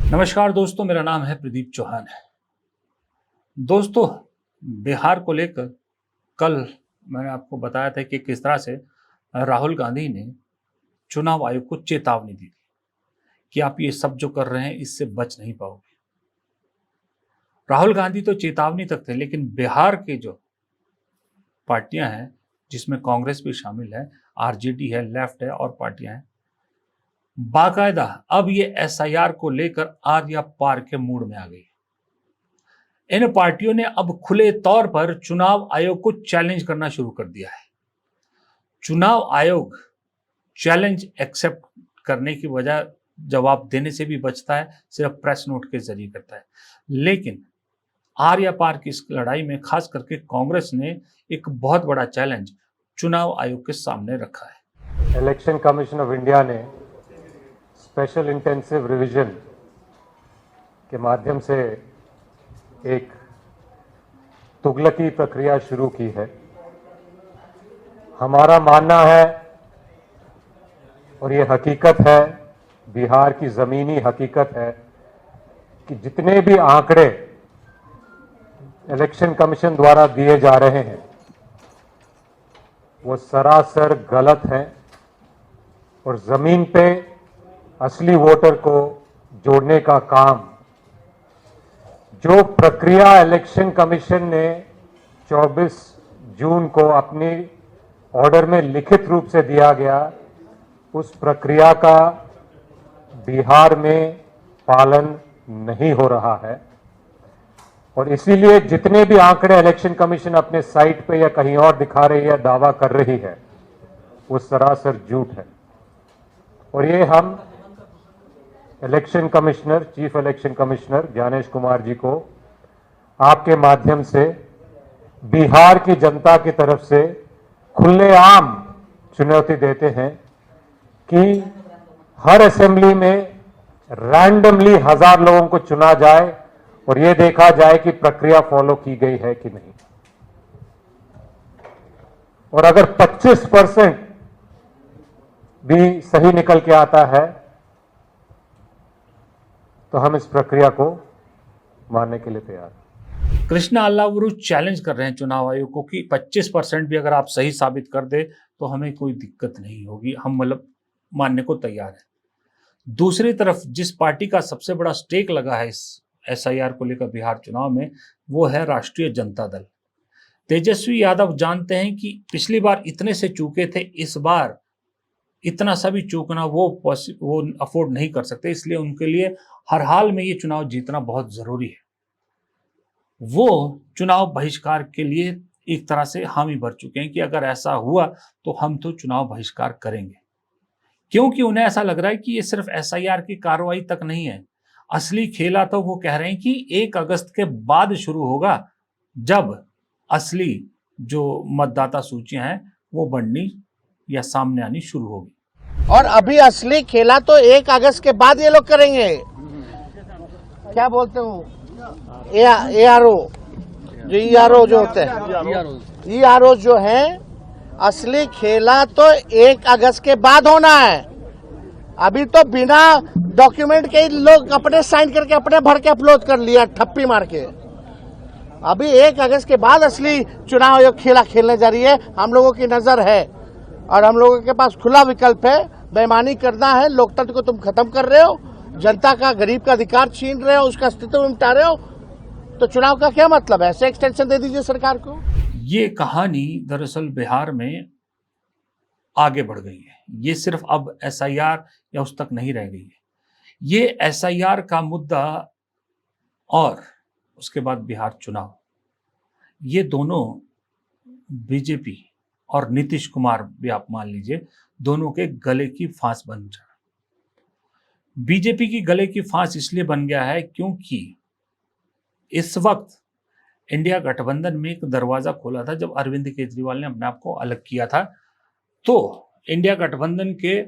नमस्कार दोस्तों, मेरा नाम है प्रदीप चौहान। दोस्तों, बिहार को लेकर कल मैंने आपको बताया था कि किस तरह से राहुल गांधी ने चुनाव आयोग को चेतावनी दी थी कि आप ये सब जो कर रहे हैं इससे बच नहीं पाओगे। राहुल गांधी तो चेतावनी तक थे, लेकिन बिहार के जो पार्टियां हैं, जिसमें कांग्रेस भी शामिल है, आरजेडी है, लेफ्ट है और पार्टियां हैं, बाकायदा अब ये एसआईआर को लेकर आर या पार के मूड में आ गई। इन पार्टियों ने अब खुले तौर पर चुनाव आयोग को चैलेंज करना शुरू कर दिया है। चुनाव आयोग चैलेंज एक्सेप्ट करने की बजाय जवाब देने से भी बचता है, सिर्फ प्रेस नोट के जरिए करता है। लेकिन आर या पार की इस लड़ाई में खास करके कांग्रेस ने एक बहुत बड़ा चैलेंज चुनाव आयोग के सामने रखा है। इलेक्शन कमीशन ऑफ इंडिया ने स्पेशल इंटेंसिव रिवीजन के माध्यम से एक तुगलकी प्रक्रिया शुरू की है। हमारा मानना है, और ये हकीकत है, बिहार की ज़मीनी हकीकत है, कि जितने भी आंकड़े इलेक्शन कमीशन द्वारा दिए जा रहे हैं वो सरासर गलत हैं और ज़मीन पे असली वोटर को जोड़ने का काम जो प्रक्रिया इलेक्शन कमीशन ने 24 जून को अपनी ऑर्डर में लिखित रूप से दिया गया, उस प्रक्रिया का बिहार में पालन नहीं हो रहा है। और इसीलिए जितने भी आंकड़े इलेक्शन कमीशन अपने साइट पे या कहीं और दिखा रही है, दावा कर रही है, वो सरासर झूठ है। और ये हम election commissioner, chief election commissioner Gyanesh Kumar ji को आपके माध्यम से बिहार की जनता की तरफ से खुलेआम चुनौती देते हैं कि हर असेंबली में रैंडमली 1000 लोगों को चुना जाए और यह देखा जाए कि प्रक्रिया फॉलो की गई है कि नहीं। और अगर 25% भी सही निकल के आता है तो हम इस प्रक्रिया को मानने के लिए तैयार हैं। कृष्णा अल्लावरू चैलेंज कर रहे हैं चुनाव आयोग को कि 25% भी अगर आप सही साबित कर दे तो हमें कोई दिक्कत नहीं होगी, हम मतलब मानने को तैयार है। दूसरी तरफ जिस पार्टी का सबसे बड़ा स्टेक लगा है इस एसआईआर को लेकर बिहार चुनाव में, वो है राष्ट्रीय जनता दल। तेजस्वी यादव जानते हैं कि पिछली बार इतने से चूके थे, इस बार इतना सा भी चूकना वो अफोर्ड नहीं कर सकते, इसलिए उनके लिए हर हाल में ये चुनाव जीतना बहुत जरूरी है। वो चुनाव बहिष्कार के लिए एक तरह से हामी भर चुके हैं कि अगर ऐसा हुआ तो हम तो चुनाव बहिष्कार करेंगे, क्योंकि उन्हें ऐसा लग रहा है कि ये सिर्फ एसआईआर की कार्रवाई तक नहीं है। असली खेला तो वो कह रहे हैं कि 1 अगस्त के बाद शुरू होगा, जब असली जो मतदाता सूचियां हैं वो बढ़नी या सामने आनी शुरू होगी। और अभी असली खेला तो 1 अगस्त के बाद ये लोग करेंगे। क्या बोलते हो, एआरओ जो ईआरओ जो होते हैं, ईआरओ जो है, असली खेला तो 1 अगस्त के बाद होना है। अभी तो बिना डॉक्यूमेंट के लोग अपने साइन करके अपने भर के अपलोड कर लिया, ठप्पी मार के। अभी 1 अगस्त के बाद असली चुनाव आयोग खेला खेलने जा रही है। हम लोगों की नजर है और हम लोगों के पास खुला विकल्प है। बेईमानी करना है, लोकतंत्र को तुम खत्म कर रहे हो, जनता का, गरीब का अधिकार छीन रहे हो, उसका अस्तित्व मिटा रहे हो, तो चुनाव का क्या मतलब है? ऐसे एक्सटेंशन दे दीजिए सरकार को। ये कहानी दरअसल बिहार में आगे बढ़ गई है। ये सिर्फ अब एसआईआर या उस तक नहीं रह गई है। ये एसआईआर का मुद्दा और उसके बाद बिहार चुनाव, ये दोनों बीजेपी और नीतीश कुमार भी आप मान लीजिए, दोनों के गले की फांस बन जा। बीजेपी की गले की फांस इसलिए बन गया है क्योंकि इस वक्त इंडिया गठबंधन में एक दरवाजा खोला था। जब अरविंद केजरीवाल ने अपने आप को अलग किया था तो इंडिया गठबंधन के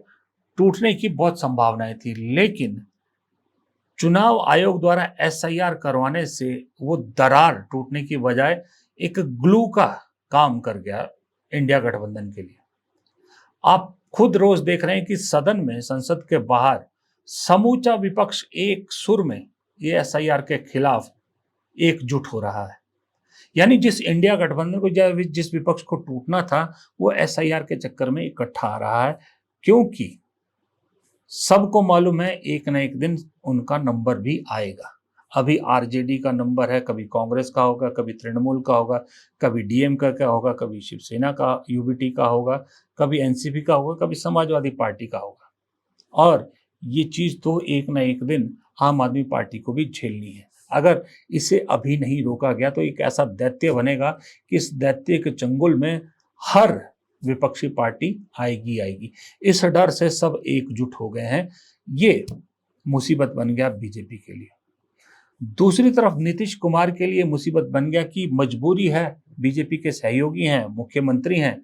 टूटने की बहुत संभावनाएं थी, लेकिन चुनाव आयोग द्वारा एसआईआर करवाने से वो दरार टूटने की बजाय एक ग्लू का काम कर गया इंडिया गठबंधन के लिए। आप खुद रोज देख रहे हैं कि सदन में, संसद के बाहर समूचा विपक्ष एक सुर में ये एसआईआर के खिलाफ एकजुट हो रहा है। यानी जिस इंडिया गठबंधन को जिस विपक्ष को टूटना था वो एसआईआर के चक्कर में इकट्ठा आ रहा है, क्योंकि सबको मालूम है एक न एक दिन उनका नंबर भी आएगा। अभी आरजेडी का नंबर है, कभी कांग्रेस का होगा, कभी तृणमूल का होगा, कभी डीएमके का होगा, कभी शिवसेना का यूबीटी का होगा, कभी एनसीपी का होगा, कभी समाजवादी पार्टी का होगा। और ये चीज तो एक न एक दिन आम आदमी पार्टी को भी झेलनी है। अगर इसे अभी नहीं रोका गया तो एक ऐसा दैत्य बनेगा कि इस दैत्य के चंगुल में हर विपक्षी पार्टी आएगी। इस डर से सब एकजुट हो गए हैं। ये मुसीबत बन गया बीजेपी के लिए। दूसरी तरफ नीतीश कुमार के लिए मुसीबत बन गया कि मजबूरी है, बीजेपी के सहयोगी हैं, मुख्यमंत्री हैं,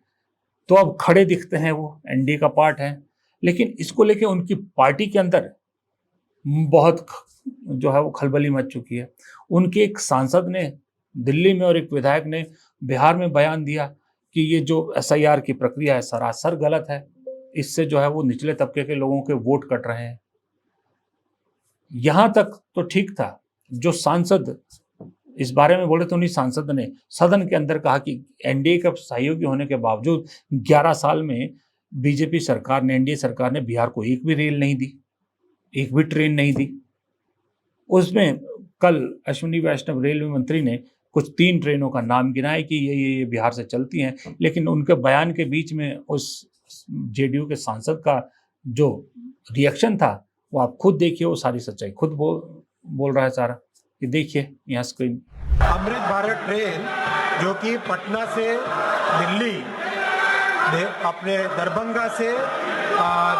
तो अब खड़े दिखते हैं, वो एनडीए का पार्ट है, लेकिन इसको लेके उनकी पार्टी के अंदर बहुत जो है वो खलबली मच चुकी है। उनके एक सांसद ने दिल्ली में और एक विधायक ने बिहार में बयान दिया कि ये जो एसआईआर की प्रक्रिया है सरासर गलत है, इससे जो है वो निचले तबके के लोगों के वोट कट रहे हैं। यहां तक तो ठीक था, जो सांसद इस बारे में बोले तो उन्हीं सांसद ने सदन के अंदर कहा कि एनडीए का सहयोगी होने के बावजूद 11 साल में बीजेपी सरकार ने, एनडीए सरकार ने बिहार को एक भी रेल नहीं दी, एक भी ट्रेन नहीं दी। उसमें कल अश्विनी वैष्णव रेलवे मंत्री ने कुछ 3 ट्रेनों का नाम गिनाया कि ये बिहार से चलती हैं, लेकिन उनके बयान के बीच में उस जेडीयू के सांसद का जो रिएक्शन था वो आप खुद देखिए, वो सारी सच्चाई खुद बोल रहा है सारा, कि देखिए यहाँ स्क्रीन। अमृत भारत ट्रेन जो कि पटना से दिल्ली, अपने दरभंगा से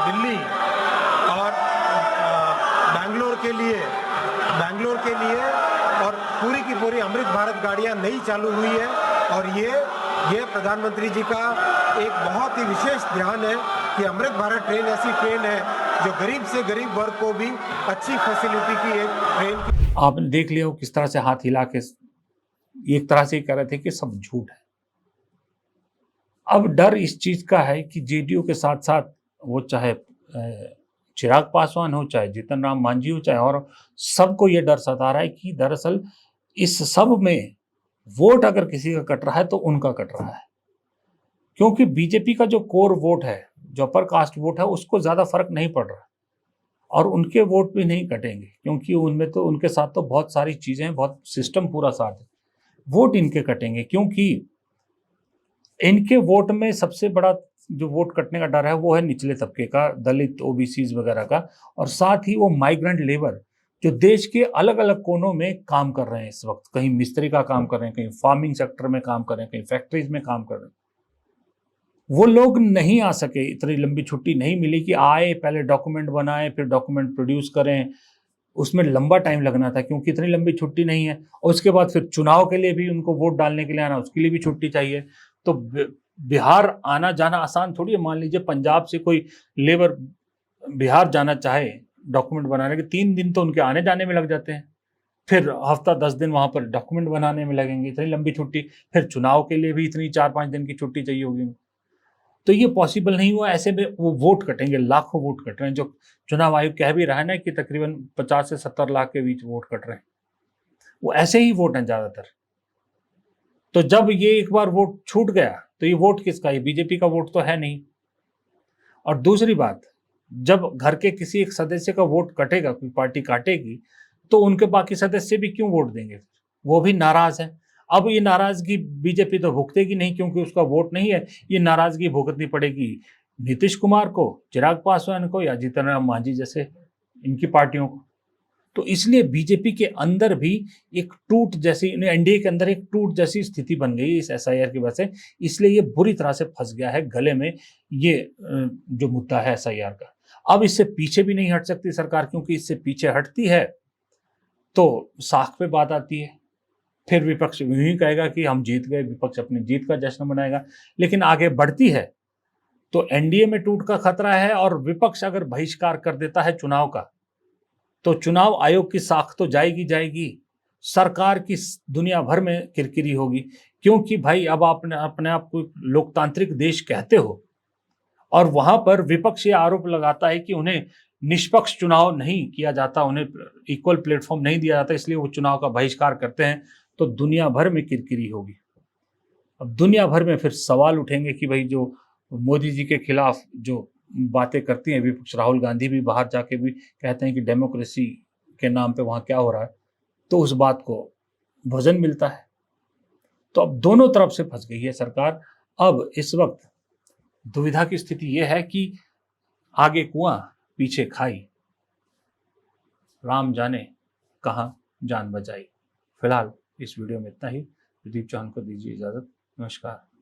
दिल्ली और बैंगलोर के लिए और पूरी की पूरी अमृत भारत गाड़ियां नई चालू हुई है। और ये प्रधानमंत्री जी का एक बहुत ही विशेष ध्यान है कि अमृत भारत ट्रेन ऐसी ट्रेन है जो गरीब से गरीब वर्ग को भी अच्छी फैसिलिटी की एक ट्रेन। आपने देख लिया वो किस तरह से हाथ हिला के एक तरह से कह रहे थे कि सब झूठ है। अब डर इस चीज का है कि जेडीयू के साथ साथ वो चाहे चिराग पासवान हो, चाहे जीतन राम मांझी हो, चाहे और सबको ये डर सता रहा है कि दरअसल इस सब में वोट अगर किसी का कट रहा है तो उनका कट रहा है, क्योंकि बीजेपी का जो कोर वोट है, जो अपर कास्ट वोट है, उसको ज्यादा फर्क नहीं पड़ रहा और उनके वोट भी नहीं कटेंगे, क्योंकि उनमें तो उनके साथ तो बहुत सारी चीजें हैं, बहुत सिस्टम पूरा साथ है। वोट इनके कटेंगे क्योंकि इनके वोट में सबसे बड़ा जो वोट कटने का डर है वो है निचले तबके का, दलित, ओबीसीज वगैरह का, और साथ ही वो माइग्रेंट लेबर जो देश के अलग अलग कोनों में काम कर रहे हैं इस वक्त, कहीं मिस्त्री का काम कर रहे हैं, कहीं फार्मिंग सेक्टर में काम कर रहे हैं, कहीं फैक्ट्रीज में काम कर रहे हैं, वो लोग नहीं आ सके। इतनी लंबी छुट्टी नहीं मिली कि आए, पहले डॉक्यूमेंट बनाए, फिर डॉक्यूमेंट प्रोड्यूस करें, उसमें लंबा टाइम लगना था क्योंकि इतनी लंबी छुट्टी नहीं है। और उसके बाद फिर चुनाव के लिए भी उनको वोट डालने के लिए आना, उसके लिए भी छुट्टी चाहिए। तो बिहार आना जाना आसान थोड़ी है। मान लीजिए पंजाब से कोई लेबर बिहार जाना चाहे डॉक्यूमेंट बनाने के, 3 दिन तो उनके आने जाने में लग जाते हैं, फिर हफ्ता 10 दिन वहां पर डॉक्यूमेंट बनाने में लगेंगे, इतनी लंबी छुट्टी, फिर चुनाव के लिए भी इतनी 4-5 दिन की छुट्टी चाहिए होगी। तो ये पॉसिबल नहीं हुआ। ऐसे में वो वोट कटेंगे, लाखों वोट कट रहे हैं। जो चुनाव आयोग कह भी रहा है ना कि तकरीबन 50 से 70 लाख के बीच वोट कट रहे हैं, वो ऐसे ही वोट हैं ज्यादातर। तो जब ये एक बार वोट छूट गया तो ये वोट किसका, ये बीजेपी का वोट तो है नहीं। और दूसरी बात, जब घर के किसी एक सदस्य का वोट कटेगा, कोई पार्टी काटेगी, तो उनके बाकी सदस्य भी क्यों वोट देंगे, वो भी नाराज है। अब ये नाराजगी बीजेपी तो भुगतेगी नहीं क्योंकि उसका वोट नहीं है, ये नाराजगी भुगतनी पड़ेगी नीतीश कुमार को, चिराग पासवान को या जीतन राम मांझी जैसे इनकी पार्टियों को। तो इसलिए बीजेपी के अंदर भी एक टूट जैसी, एनडीए के अंदर एक टूट जैसी स्थिति बन गई इस एसआईआर की वजह से। इसलिए ये बुरी तरह से फंस गया है गले में, ये जो मुद्दा है एसआईआर का। अब इससे पीछे भी नहीं हट सकती सरकार, क्योंकि इससे पीछे हटती है तो साख पे बात आती है, फिर विपक्ष यही कहेगा कि हम जीत गए, विपक्ष अपनी जीत का जश्न मनाएगा। लेकिन आगे बढ़ती है तो एनडीए में टूट का खतरा है, और विपक्ष अगर बहिष्कार कर देता है चुनाव का तो चुनाव आयोग की साख तो जाएगी, सरकार की दुनिया भर में किरकिरी होगी। क्योंकि भाई अब आप अपने आप को लोकतांत्रिक देश कहते हो और वहां पर विपक्ष ये आरोप लगाता है कि उन्हें निष्पक्ष चुनाव नहीं किया जाता, उन्हें इक्वल प्लेटफॉर्म नहीं दिया जाता, इसलिए वो चुनाव का बहिष्कार करते हैं, तो दुनिया भर में किरकिरी होगी। अब दुनिया भर में फिर सवाल उठेंगे कि भाई जो मोदी जी के खिलाफ जो बातें करती हैं विपक्ष, राहुल गांधी भी बाहर जाके भी कहते हैं कि डेमोक्रेसी के नाम पे वहाँ क्या हो रहा है, तो उस बात को वजन मिलता है। तो अब दोनों तरफ से फंस गई है सरकार। अब इस वक्त दुविधा की स्थिति यह है कि आगे कुआं पीछे खाई, राम जाने कहाँ जान बचाई। फिलहाल इस वीडियो में इतना ही। प्रदीप चौहान को दीजिए इजाजत। नमस्कार।